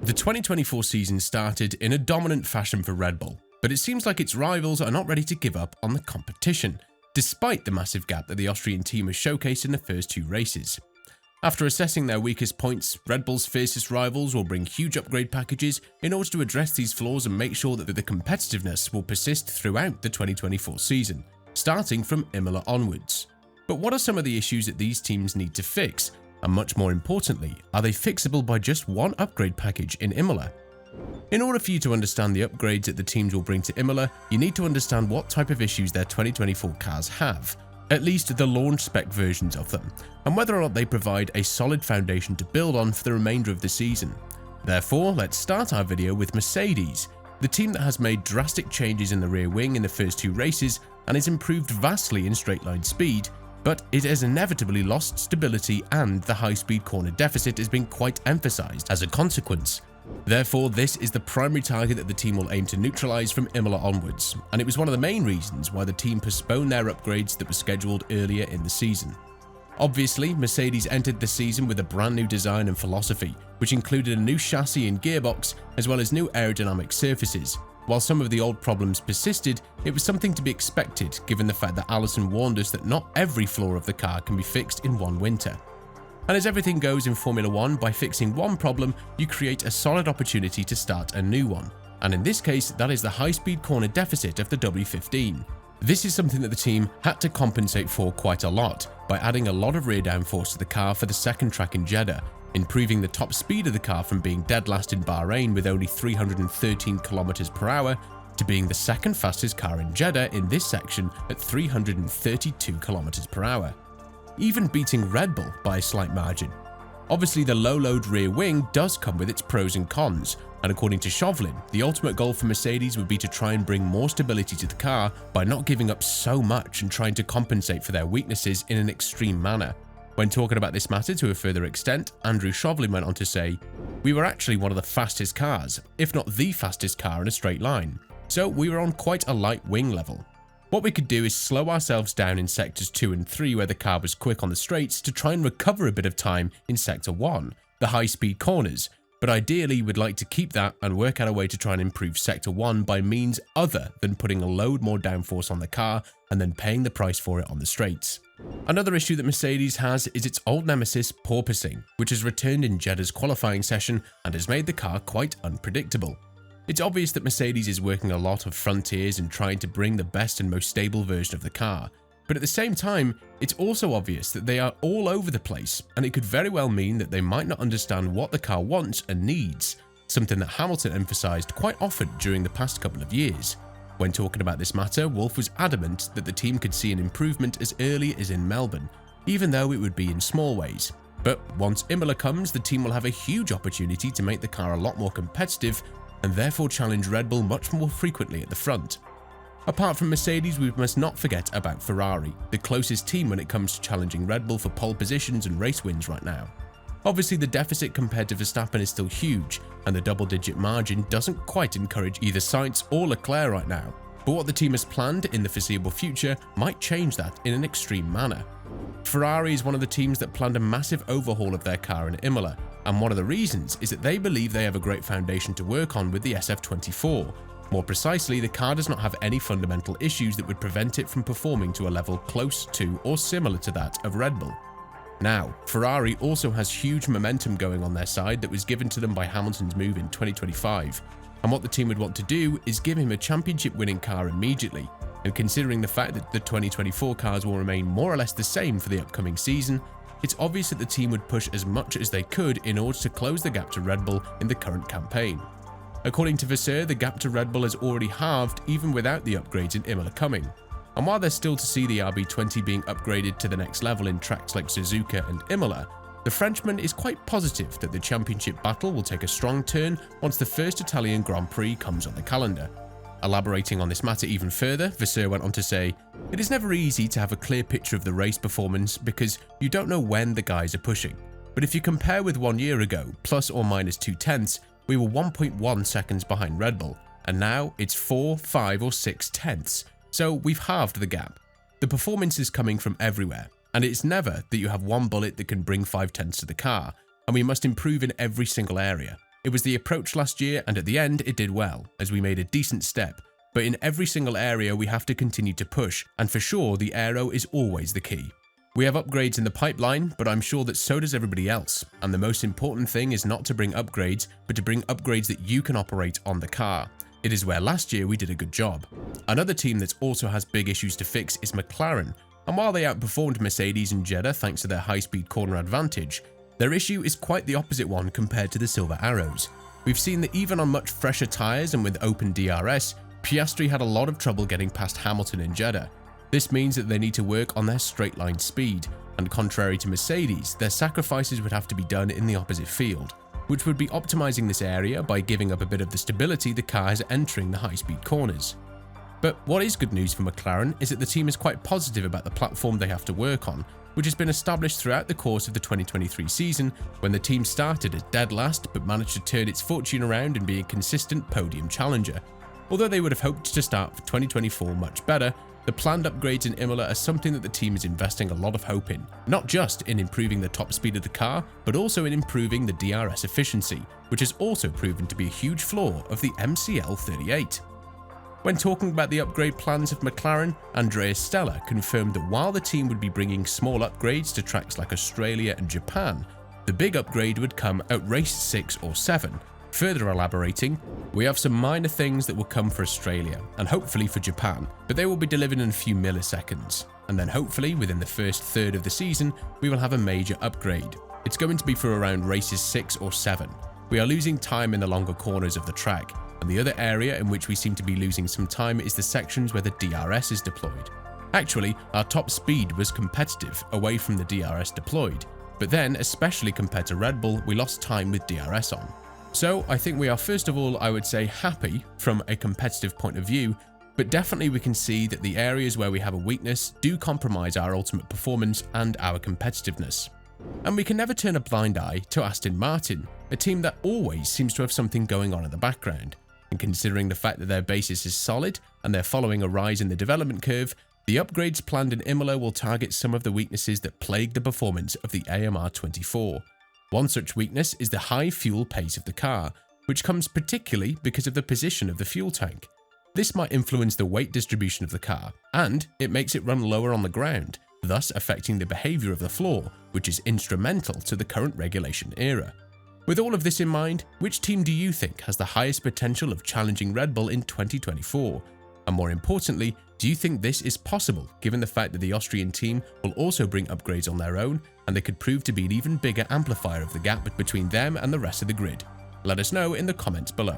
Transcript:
The 2024 season started in a dominant fashion for Red Bull, but it seems like its rivals are not ready to give up on the competition, despite the massive gap that the Austrian team has showcased in the first two races. After assessing their weakest points, Red Bull's fiercest rivals will bring huge upgrade packages in order to address these flaws and make sure that the competitiveness will persist throughout the 2024 season, starting from Imola onwards. But what are some of the issues that these teams need to fix? And much more importantly, are they fixable by just one upgrade package in Imola? In order for you to understand the upgrades that the teams will bring to Imola, you need to understand what type of issues their 2024 cars have, at least the launch spec versions of them, and whether or not they provide a solid foundation to build on for the remainder of the season. Therefore, let's start our video with Mercedes, the team that has made drastic changes in the rear wing in the first two races and has improved vastly in straight line speed, but it has inevitably lost stability and the high-speed corner deficit has been quite emphasized as a consequence. Therefore, this is the primary target that the team will aim to neutralize from Imola onwards, and it was one of the main reasons why the team postponed their upgrades that were scheduled earlier in the season. Obviously, Mercedes entered the season with a brand new design and philosophy, which included a new chassis and gearbox, as well as new aerodynamic surfaces. While some of the old problems persisted, it was something to be expected given the fact that Allison warned us that not every flaw of the car can be fixed in one winter. And as everything goes in Formula 1, by fixing one problem, you create a solid opportunity to start a new one. And in this case, that is the high-speed corner deficit of the W15. This is something that the team had to compensate for quite a lot, by adding a lot of rear downforce to the car for the second track in Jeddah, improving the top speed of the car from being dead last in Bahrain with only 313 km/h to being the second fastest car in Jeddah in this section at 332 km/h, even beating Red Bull by a slight margin. Obviously, the low-load rear wing does come with its pros and cons, and according to Chauvelin, the ultimate goal for Mercedes would be to try and bring more stability to the car by not giving up so much and trying to compensate for their weaknesses in an extreme manner. When talking about this matter to a further extent, Andrew Chauvelin went on to say, "We were actually one of the fastest cars, if not the fastest car in a straight line, so we were on quite a light wing level. What we could do is slow ourselves down in sectors 2 and 3 where the car was quick on the straights to try and recover a bit of time in sector 1, the high-speed corners, but ideally we'd like to keep that and work out a way to try and improve sector 1 by means other than putting a load more downforce on the car and then paying the price for it on the straights." Another issue that Mercedes has is its old nemesis porpoising, which has returned in Jeddah's qualifying session and has made the car quite unpredictable. It's obvious that Mercedes is working a lot of frontiers and trying to bring the best and most stable version of the car, but at the same time, it's also obvious that they are all over the place, and it could very well mean that they might not understand what the car wants and needs, something that Hamilton emphasized quite often during the past couple of years. When talking about this matter, Wolff was adamant that the team could see an improvement as early as in Melbourne, even though it would be in small ways. But once Imola comes, the team will have a huge opportunity to make the car a lot more competitive and therefore challenge Red Bull much more frequently at the front. Apart from Mercedes, we must not forget about Ferrari, the closest team when it comes to challenging Red Bull for pole positions and race wins right now. Obviously, the deficit compared to Verstappen is still huge, and the double-digit margin doesn't quite encourage either Sainz or Leclerc right now, but what the team has planned in the foreseeable future might change that in an extreme manner. Ferrari is one of the teams that planned a massive overhaul of their car in Imola, and one of the reasons is that they believe they have a great foundation to work on with the SF24. More precisely, the car does not have any fundamental issues that would prevent it from performing to a level close to or similar to that of Red Bull. Now, Ferrari also has huge momentum going on their side that was given to them by Hamilton's move in 2025, and what the team would want to do is give him a championship-winning car immediately, and considering the fact that the 2024 cars will remain more or less the same for the upcoming season, it's obvious that the team would push as much as they could in order to close the gap to Red Bull in the current campaign. According to Vasseur, the gap to Red Bull has already halved even without the upgrades in Imola coming. And while they're still to see the RB20 being upgraded to the next level in tracks like Suzuka and Imola, the Frenchman is quite positive that the championship battle will take a strong turn once the first Italian Grand Prix comes on the calendar. Elaborating on this matter even further, Vasseur went on to say, "It is never easy to have a clear picture of the race performance because you don't know when the guys are pushing. But if you compare with 1 year ago, plus or minus 2/10, we were 1.1 seconds behind Red Bull, and now it's 4, 5 or 6 tenths. So we've halved the gap. The performance is coming from everywhere, and it's never that you have one bullet that can bring 5 tenths to the car, and we must improve in every single area. It was the approach last year, and at the end it did well, as we made a decent step. But in every single area we have to continue to push, and for sure the aero is always the key. We have upgrades in the pipeline, but I'm sure that so does everybody else, and the most important thing is not to bring upgrades, but to bring upgrades that you can operate on the car. It is where last year we did a good job. Another team that also has big issues to fix is McLaren, and while they outperformed Mercedes and Jeddah thanks to their high-speed corner advantage, their issue is quite the opposite one compared to the Silver Arrows. We've seen that even on much fresher tyres and with open DRS, Piastri had a lot of trouble getting past Hamilton and Jeddah. This means that they need to work on their straight line speed, and contrary to Mercedes, their sacrifices would have to be done in the opposite field, which would be optimizing this area by giving up a bit of the stability the car has entering the high-speed corners. But what is good news for McLaren is that the team is quite positive about the platform they have to work on, which has been established throughout the course of the 2023 season, when the team started at dead last but managed to turn its fortune around and be a consistent podium challenger. Although they would have hoped to start for 2024 much better, the planned upgrades in Imola are something that the team is investing a lot of hope in, not just in improving the top speed of the car, but also in improving the DRS efficiency, which has also proven to be a huge flaw of the MCL38. When talking about the upgrade plans of McLaren, Andreas Stella confirmed that while the team would be bringing small upgrades to tracks like Australia and Japan, the big upgrade would come at race 6 or 7. Further elaborating, we have some minor things that will come for Australia and hopefully for Japan, but they will be delivered in a few milliseconds. And then hopefully within the first third of the season, we will have a major upgrade. It's going to be for around races 6 or 7. We are losing time in the longer corners of the track, and the other area in which we seem to be losing some time is the sections where the DRS is deployed. Actually, our top speed was competitive away from the DRS deployed, but then, especially compared to Red Bull, we lost time with DRS on. So I think we are first of all, I would say, happy from a competitive point of view, but definitely we can see that the areas where we have a weakness do compromise our ultimate performance and our competitiveness. And we can never turn a blind eye to Aston Martin, a team that always seems to have something going on in the background. And considering the fact that their basis is solid and they're following a rise in the development curve, the upgrades planned in Imola will target some of the weaknesses that plague the performance of the AMR24. One such weakness is the high fuel pace of the car, which comes particularly because of the position of the fuel tank. This might influence the weight distribution of the car, and it makes it run lower on the ground, thus affecting the behavior of the floor, which is instrumental to the current regulation era. With all of this in mind, which team do you think has the highest potential of challenging Red Bull in 2024? And more importantly, do you think this is possible given the fact that the Austrian team will also bring upgrades on their own and they could prove to be an even bigger amplifier of the gap between them and the rest of the grid? Let us know in the comments below.